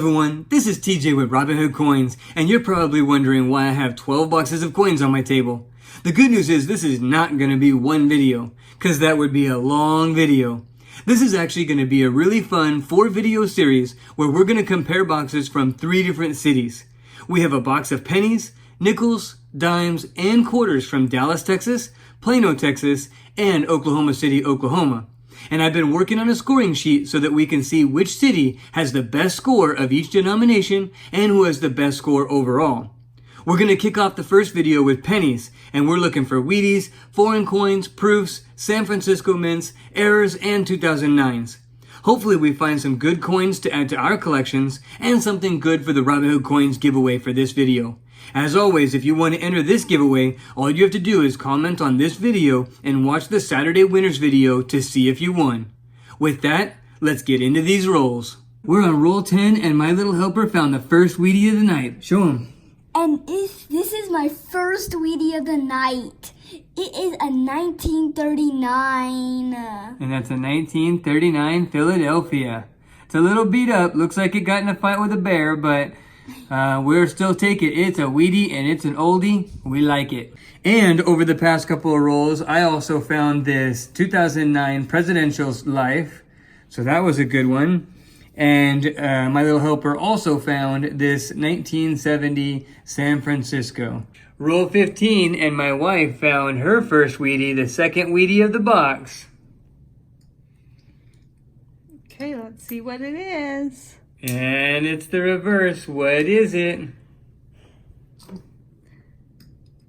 everyone, this is TJ with Robinhood Coins, and you're probably wondering why I have 12 boxes of coins on my table. The good news is this is not going to be one video, because that would be a long video. This is actually going to be a really fun 4-video series where we're going to compare boxes from 3 different cities. We have a box of pennies, nickels, dimes, and quarters from Dallas, Texas, Plano, Texas, and Oklahoma City, Oklahoma. And I've been working on a scoring sheet so that we can see which city has the best score of each denomination and who has the best score overall. We're going to kick off the first video with pennies, and we're looking for Wheaties, foreign coins, proofs, San Francisco mints, errors, and 2009s. Hopefully we find some good coins to add to our collections and something good for the Robinhood Coins giveaway for this video. As always, if you want to enter this giveaway, all you have to do is comment on this video and watch the Saturday winners video to see if you won. With that, let's get into these rolls. We're on roll 10 and my little helper found the first Wheatie of the night. Show him. And this is my first Wheatie of the night. It is a 1939. And that's a 1939 Philadelphia. It's a little beat up. Looks like it got in a fight with a bear, but we'll still take it. It's a Wheatie and it's an oldie. We like it. And over the past couple of rolls, I also found this 2009 Presidential Life. So that was a good one. And my little helper also found this 1970 San Francisco. Roll 15, and my wife found her first Wheatie, the second Wheatie of the box. Okay, let's see what it is. And it's the reverse. What is it?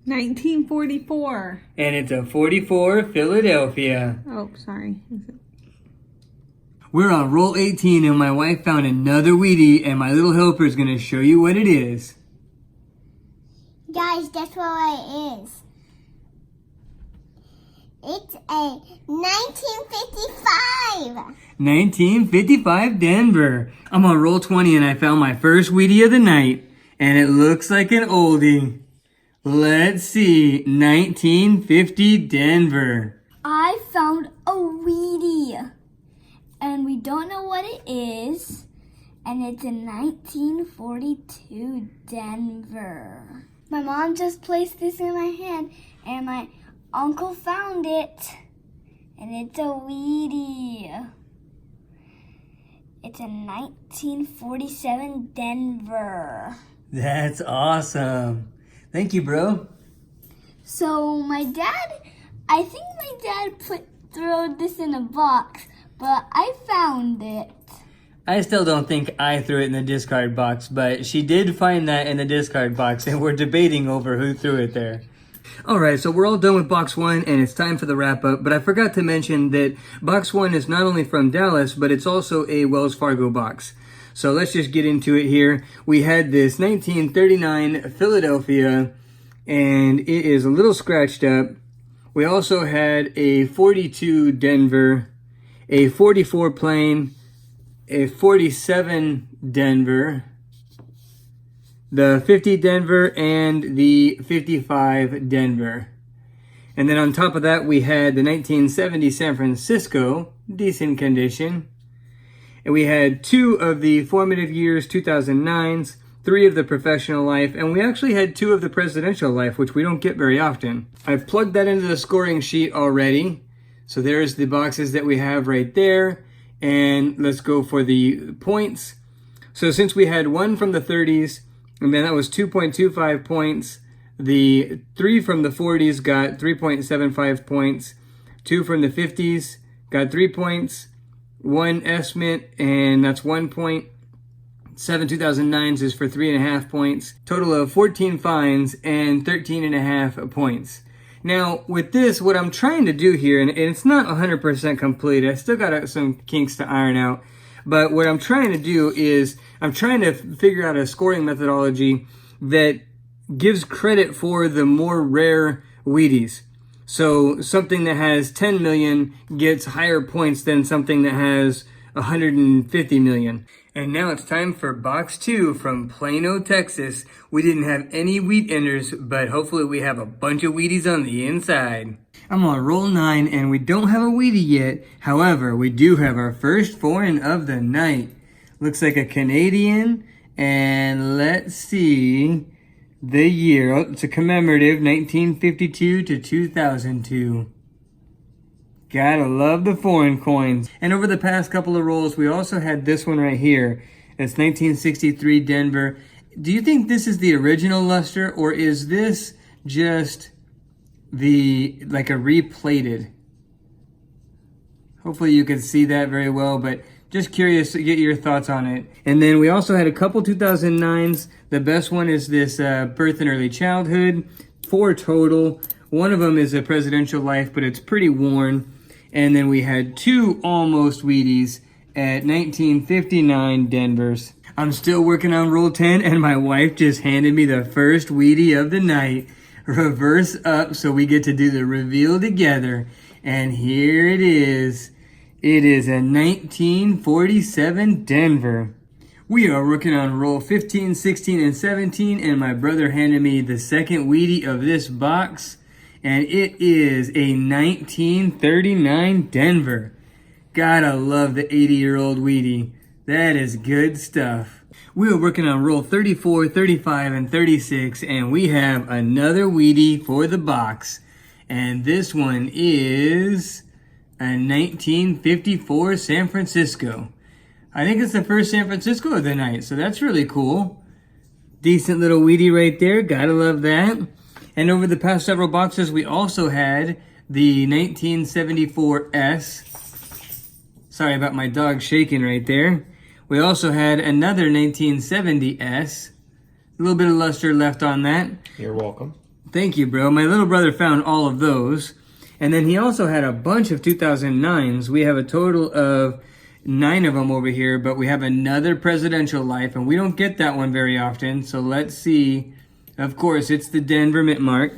1944. And it's a 44 Philadelphia. Oh, sorry. We're on roll 18 and my wife found another Wheatie and my little helper is going to show you what it is. Guys, guess what it is? It's a 1955. 1955 Denver. I'm on roll 20 and I found my first Wheatie of the night. And it looks like an oldie. Let's see. 1950 Denver. I found a Wheatie. And we don't know what it is. And it's a 1942 Denver. My mom just placed this in my hand. And my uncle found it. And it's a Wheatie. It's a 1947 Denver. That's awesome. Thank you, bro. So I think my dad threw this in a box, but I found it. I still don't think I threw it in the discard box, but she did find that in the discard box, and we're debating over who threw it there. Alright, so we're all done with box 1, and it's time for the wrap-up, but I forgot to mention that box 1 is not only from Dallas, but it's also a Wells Fargo box. So let's just get into it here. We had this 1939 Philadelphia, and it is a little scratched up. We also had a 42 Denver, a 44 Plain, a 47 Denver, the 50 Denver, and the 55 Denver. And then on top of that, we had the 1970 San Francisco, decent condition. And we had 2 of the formative years 2009s, 3 of the professional life, and we actually had 2 of the presidential life, which we don't get very often. I've plugged that into the scoring sheet already. So there's the boxes that we have right there. And let's go for the points. So since we had 1 from the 30s, and then that was 2.25 points. The 3 from the 40s got 3.75 points. 2 from the 50s got 3 points. 1 estimate, and that's 1 point. 7 2009s is for 3.5 points. Total of 14 fines and 13.5 points. Now, with this, what I'm trying to do here, and it's not 100% complete. I still got some kinks to iron out. But what I'm trying to do is I'm trying to figure out a scoring methodology that gives credit for the more rare Wheaties. So something that has 10 million gets higher points than something that has 150 million. And now it's time for box 2 from Plano, Texas. We didn't have any wheat enders, but hopefully we have a bunch of Wheaties on the inside. I'm on roll 9 and we don't have a Wheatie yet. However, we do have our first foreign of the night. Looks like a Canadian. And let's see the year. Oh, it's a commemorative, 1952 to 2002. Gotta love the foreign coins. And over the past couple of rolls, we also had this one right here. It's 1963 Denver. Do you think this is the original luster, or is this just like a replated? Hopefully you can see that very well, but just curious to get your thoughts on it. And then we also had a couple 2009s. The best one is this birth and early childhood, 4 total. One of them is a presidential life, but it's pretty worn. And then we had 2 almost Wheaties at 1959 Denvers. I'm still working on roll 10, and my wife just handed me the first Wheatie of the night. Reverse up, so we get to do the reveal together. And here it is. It is a 1947 Denver. We are working on roll 15, 16, and 17, and my brother handed me the second Wheatie of this box, and it is a 1939 Denver. Gotta love the 80-year-old Wheatie. That is good stuff. We are working on roll 34, 35, and 36, and we have another Wheatie for the box. And this one is a 1954 San Francisco. I think it's the first San Francisco of the night, so that's really cool. Decent little Wheatie right there, gotta love that. And over the past several boxes, we also had the 1974 S. Sorry about my dog shaking right there. We also had another 1970 S. A little bit of luster left on that. You're welcome. Thank you, bro. My little brother found all of those. And then he also had a bunch of 2009s. We have a total of 9 of them over here, but we have another presidential life, and we don't get that one very often. So let's see. Of course, it's the Denver mint mark.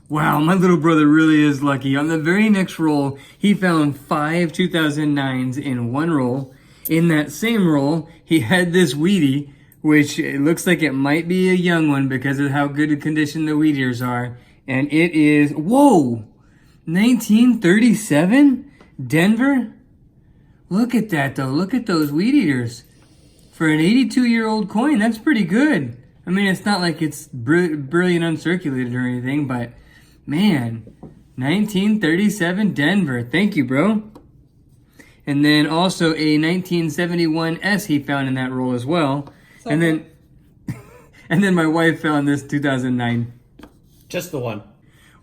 Wow, my little brother really is lucky. On the very next roll, he found 5 2009s in one roll. In that same roll, he had this Wheatie, which it looks like it might be a young one because of how good a condition the Wheatiers are. And it is, whoa, 1937 Denver? Look at that though, look at those Wheat-Eaters. For an 82-year-old coin, that's pretty good. I mean, it's not like it's brilliant uncirculated or anything, but man, 1937 Denver. Thank you, bro. And then also a 1971 S he found in that roll as well. And then my wife found this 2009. Just the one.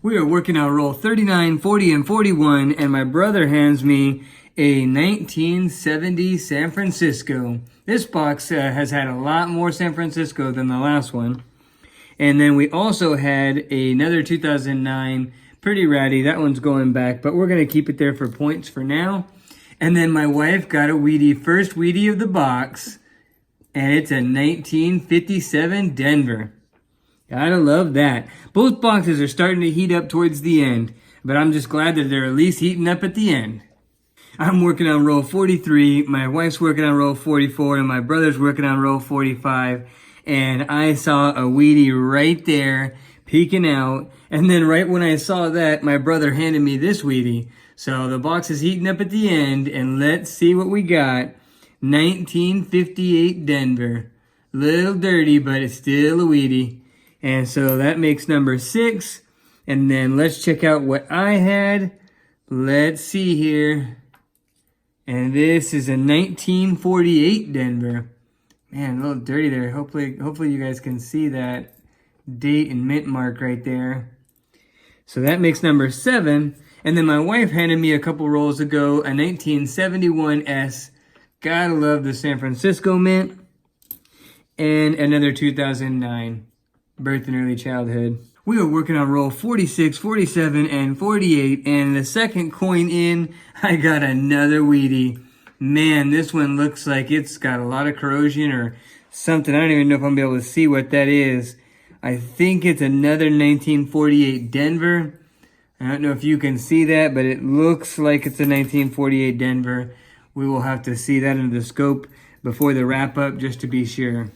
We are working on roll 39, 40, and 41, and my brother hands me a 1970 San Francisco. This box has had a lot more San Francisco than the last one. And then we also had another 2009, pretty ratty. That one's going back, but we're going to keep it there for points for now. And then my wife got a Wheatie, first Wheatie of the box, and it's a 1957 Denver. Gotta love that. Both boxes are starting to heat up towards the end, but I'm just glad that they're at least heating up at the end. I'm working on roll 43, my wife's working on roll 44, and my brother's working on roll 45. And I saw a Wheatie right there peeking out. And then right when I saw that, my brother handed me this Wheatie. So the box is heating up at the end, and let's see what we got. 1958 Denver. Little dirty, but it's still a Wheatie. And so that makes number 6. And then let's check out what I had. Let's see here. And this is a 1948 Denver. Man, a little dirty there. Hopefully you guys can see that date and mint mark right there. So that makes number 7. And then my wife handed me a couple rolls ago a 1971 S. Gotta love the San Francisco mint. And another 2009 birth and early childhood. We are working on roll 46, 47, and 48. And the second coin in, I got another Wheatie. Man, this one looks like it's got a lot of corrosion or something. I don't even know if I'm going to be able to see what that is. I think it's another 1948 Denver. I don't know if you can see that, but it looks like it's a 1948 Denver. We will have to see that under the scope before the wrap up just to be sure.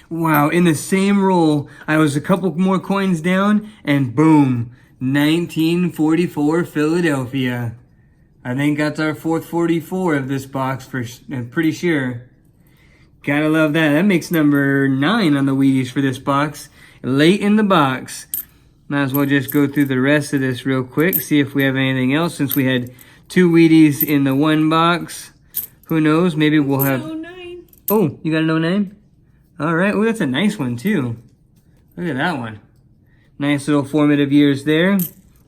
Wow, in the same roll, I was a couple more coins down, and boom, 1944 Philadelphia. I think that's our fourth 44 of this box, I'm pretty sure. Gotta love that. That makes number 9 on the Wheaties for this box. Late in the box. Might as well just go through the rest of this real quick. See if we have anything else since we had 2 Wheaties in the one box. Who knows? Maybe we'll have... 09. Oh, you got an 09? All right. Oh, that's a nice one too. Look at that one. Nice little formative years there.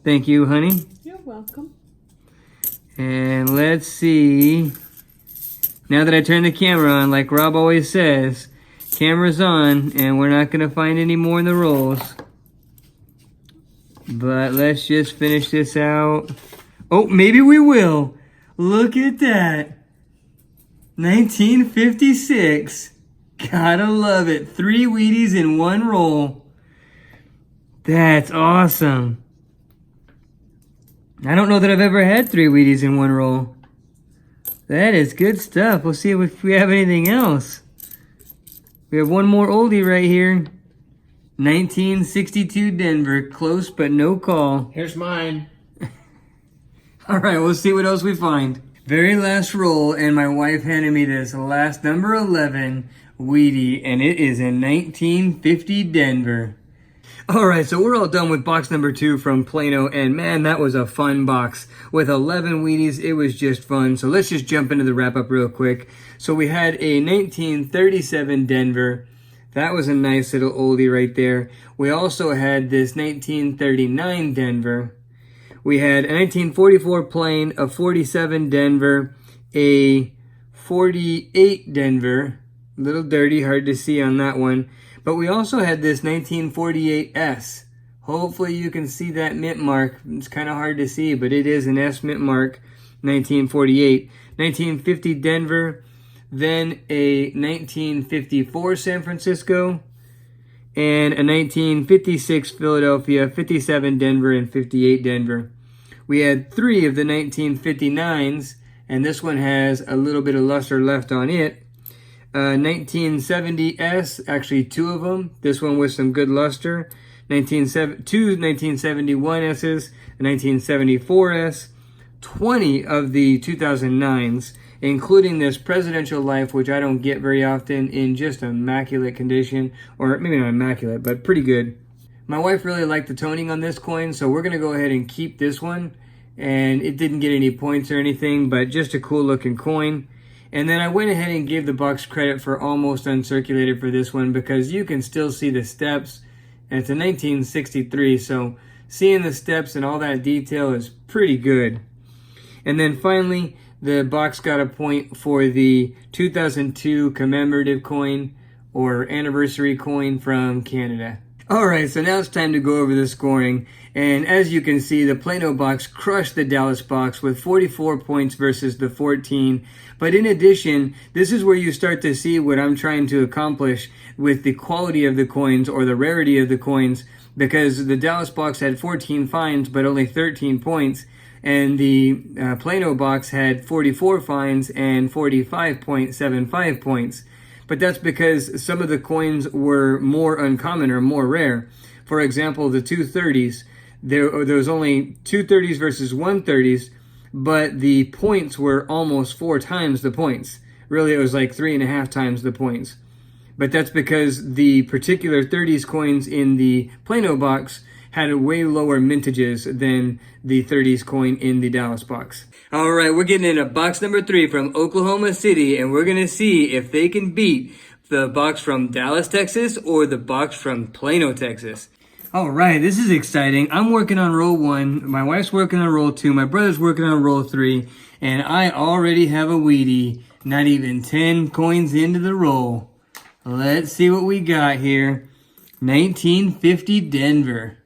Thank you, honey. You're welcome. And let's see. Now that I turn the camera on, like Rob always says, camera's on, and we're not going to find any more in the rolls. But let's just finish this out. Oh, maybe we will. Look at that. 1956. Gotta love it. 3 Wheaties in one roll. That's awesome. I don't know that I've ever had 3 Wheaties in one roll. That is good stuff. We'll see if we have anything else. We have one more oldie right here. 1962 Denver. Close but no call. Here's mine. All right, we'll see what else we find. Very last roll, and my wife handed me this last number 11 Wheatie, and it is in 1950 Denver. All right, so we're all done with box number 2 from Plano, and man, that was a fun box. With 11 Wheaties, it was just fun. So let's just jump into the wrap-up real quick. So we had a 1937 Denver. That was a nice little oldie right there. We also had this 1939 Denver. We had a 1944 plain, a 47 Denver, a 48 Denver. A little dirty, hard to see on that one. But we also had this 1948 S. Hopefully you can see that mint mark. It's kind of hard to see, but it is an S mint mark, 1948. 1950 Denver, then a 1954 San Francisco, and a 1956 Philadelphia, 57 Denver, and 58 Denver. We had 3 of the 1959s, and this one has a little bit of luster left on it. 1970S, actually 2 of them. This one with some good luster. 2 1971S's, a 1974S, 20 of the 2009s, including this Presidential Life, which I don't get very often, in just immaculate condition, or maybe not immaculate, but pretty good. My wife really liked the toning on this coin, so we're going to go ahead and keep this one. And it didn't get any points or anything, but just a cool looking coin. And then I went ahead and gave the box credit for almost uncirculated for this one because you can still see the steps. And it's a 1963, so seeing the steps and all that detail is pretty good. And then finally, the box got a point for the 2002 commemorative coin or anniversary coin from Canada. Alright, so now it's time to go over the scoring. And as you can see, the Plano box crushed the Dallas box with 44 points versus the 14. But in addition, this is where you start to see what I'm trying to accomplish with the quality of the coins or the rarity of the coins, because the Dallas box had 14 finds but only 13 points, and the Plano box had 44 finds and 45.75 points. But that's because some of the coins were more uncommon or more rare. For example, the 230s, there was only 230s versus 130s, but the points were almost 4 times the points. Really, it was like 3.5 times the points. But that's because the particular 30s coins in the Plano box had a way lower mintages than the 30s coin in the Dallas box. All right, we're getting into box number 3 from Oklahoma City, and we're going to see if they can beat the box from Dallas, Texas, or the box from Plano, Texas. All right, this is exciting. I'm working on roll 1. My wife's working on roll 2. My brother's working on roll 3. And I already have a Wheatie. Not even 10 coins into the roll. Let's see what we got here. 1950 Denver.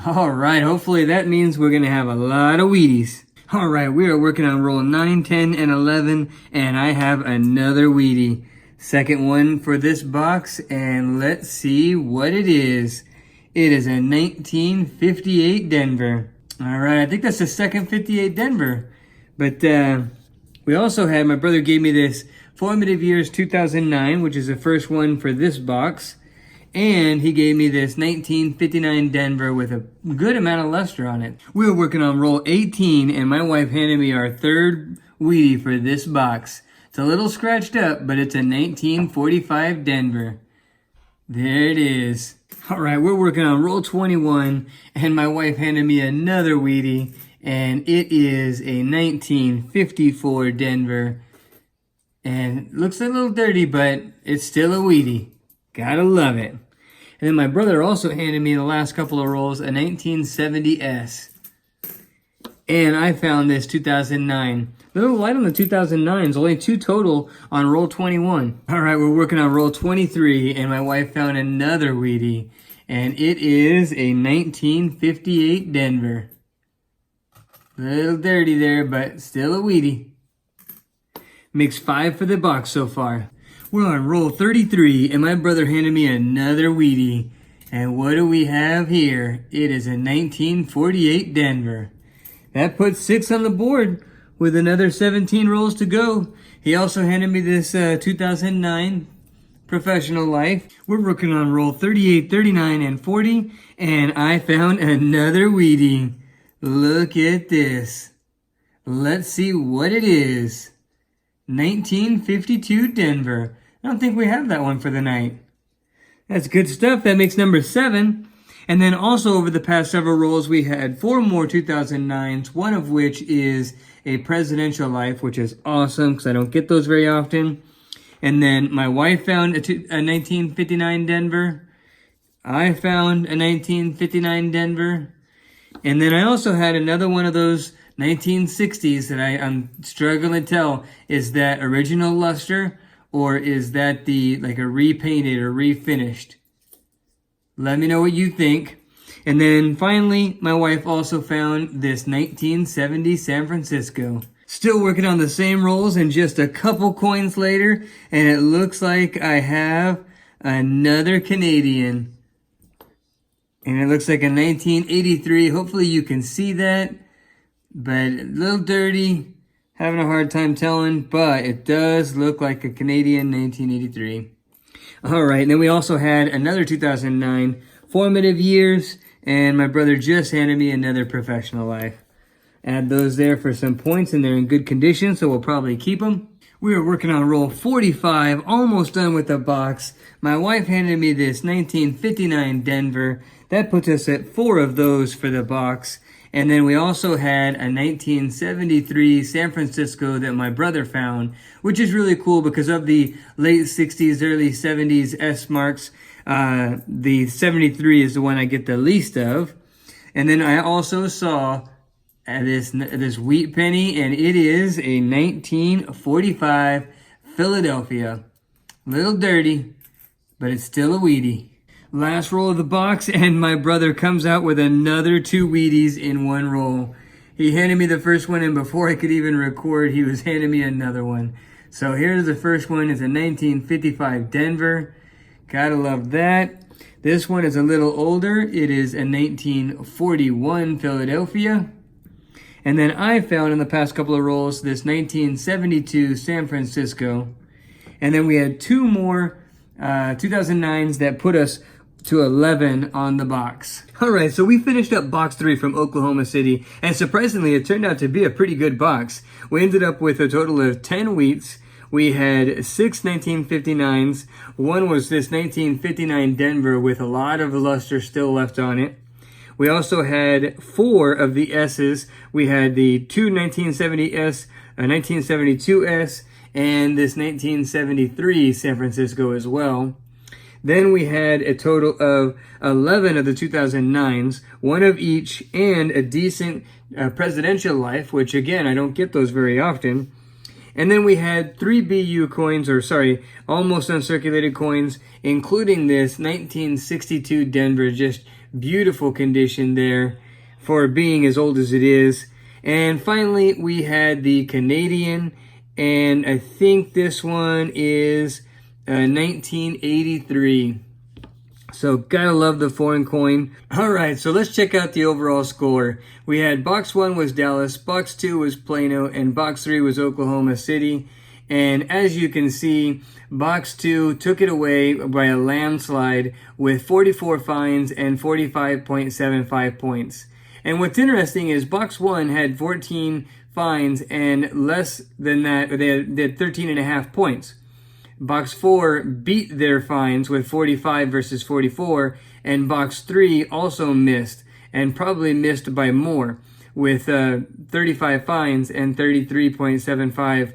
All right, hopefully that means we're going to have a lot of Wheaties. All right, we are working on roll 9, 10, and 11. And I have another Wheatie. Second one for this box. And let's see what it is. It is a 1958 Denver. All right, I think that's the second 58 Denver. But we also had, my brother gave me this Formative Years 2009, which is the first one for this box. And he gave me this 1959 Denver with a good amount of luster on it. We were working on roll 18, and my wife handed me our third Wheatie for this box. It's a little scratched up, but it's a 1945 Denver. There it is. All right, we're working on roll 21, and my wife handed me another Wheatie, and it is a 1954 Denver. And it looks a little dirty, but it's still a Wheatie. Gotta love it. And then my brother also handed me the last couple of rolls a 1970S. And I found this 2009. A little light on the 2009s, only 2 total on roll 21. All right, we're working on roll 23, and my wife found another Wheatie. And it is a 1958 Denver. A little dirty there, but still a Wheatie. Makes 5 for the box so far. We're on roll 33, and my brother handed me another Wheatie. And what do we have here? It is a 1948 Denver. That puts 6 on the board with another 17 rolls to go. He also handed me this 2009 Professional Life. We're working on roll 38, 39, and 40, and I found another Wheatie. Look at this. Let's see what it is. 1952 Denver. I don't think we have that one for the night. That's good stuff. That makes number 7. And then also over the past several rolls, we had 4 more 2009s, one of which is a Presidential Life, which is awesome because I don't get those very often. And then my wife found a 1959 Denver. I found a 1959 Denver. And then I also had another one of those 1960s that I'm struggling to tell, is that original luster or is that the like a repainted or refinished? Let me know what you think. And then finally, my wife also found this 1970 San Francisco. Still working on the same rolls, and just a couple coins later, and it looks like I have another Canadian. And it looks like a 1983. Hopefully you can see that, but a little dirty. Having a hard time telling, but it does look like a Canadian 1983. All right, and then we also had another 2009 Formative Years, and my brother just handed me another Professional Life. Add those there for some points, and they're in good condition, so we'll probably keep them. We are working on roll 45, almost done with the box. My wife handed me this 1959 Denver. That puts us at 4 of those for the box. And then we also had a 1973 San Francisco that my brother found, which is really cool because of the late 60s, early 70s S marks. The 73 is the one I get the least of. And then I also saw this wheat penny, and it is a 1945 Philadelphia. A little dirty, but it's still a Wheatie. Last roll of the box, and my brother comes out with another 2 Wheaties in one roll. He handed me the first one, and before I could even record, he was handing me another one. So here's the first one. It's a 1955 Denver. Gotta love that. This one is a little older. It is a 1941 Philadelphia. And then I found in the past couple of rolls this 1972 San Francisco. And then we had 2 more 2009s that put us to 11 on the box. All right, so we finished up box 3 from Oklahoma City, and surprisingly, it turned out to be a pretty good box. We ended up with a total of 10 wheats. We had 6 1959s. One was this 1959 Denver with a lot of luster still left on it. We also had 4 of the S's. We had the 2 1970S, a 1972S, and this 1973 San Francisco as well. Then we had a total of 11 of the 2009s, 1 of each, and a decent Presidential Life, which again, I don't get those very often. And then we had 3 BU coins, almost uncirculated coins, including this 1962 Denver, just beautiful condition there for being as old as it is. And finally, we had the Canadian, and I think this one is 1983. So gotta love the foreign coin. All right, so let's check out the overall score. We had box 1 was Dallas, box 2 was Plano, and box 3 was Oklahoma City. And as you can see, box 2 took it away by a landslide with 44 fines and 45.75 points. And what's interesting is box 1 had 14 fines, and less than that, they had 13.5 points. Box 4 beat their fines with 45 versus 44, and Box 3 also missed, and probably missed by more, with 35 fines and 33.75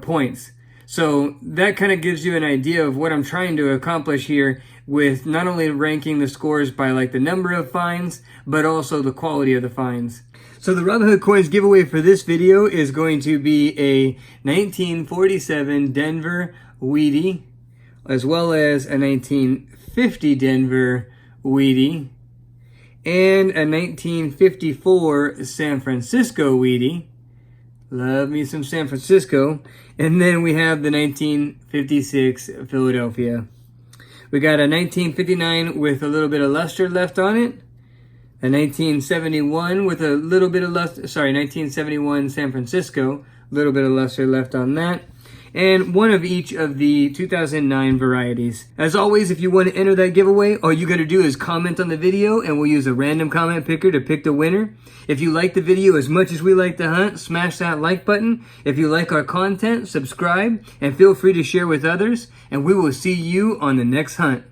points. So that kind of gives you an idea of what I'm trying to accomplish here with not only ranking the scores by like the number of fines, but also the quality of the fines. So the Robinhood Coins giveaway for this video is going to be a 1947 Denver Wheatie, as well as a 1950 Denver Wheatie, and a 1954 San Francisco Wheatie. Love me some San Francisco. And then we have the 1956 Philadelphia. We got a 1959 with a little bit of luster left on it. A 1971 with a little bit of luster, 1971 San Francisco, a little bit of luster left on that. And one of each of the 2009 varieties. As always, if you want to enter that giveaway, all you got to do is comment on the video and we'll use a random comment picker to pick the winner. If you like the video as much as we like to hunt, smash that like button. If you like our content, subscribe and feel free to share with others. And we will see you on the next hunt.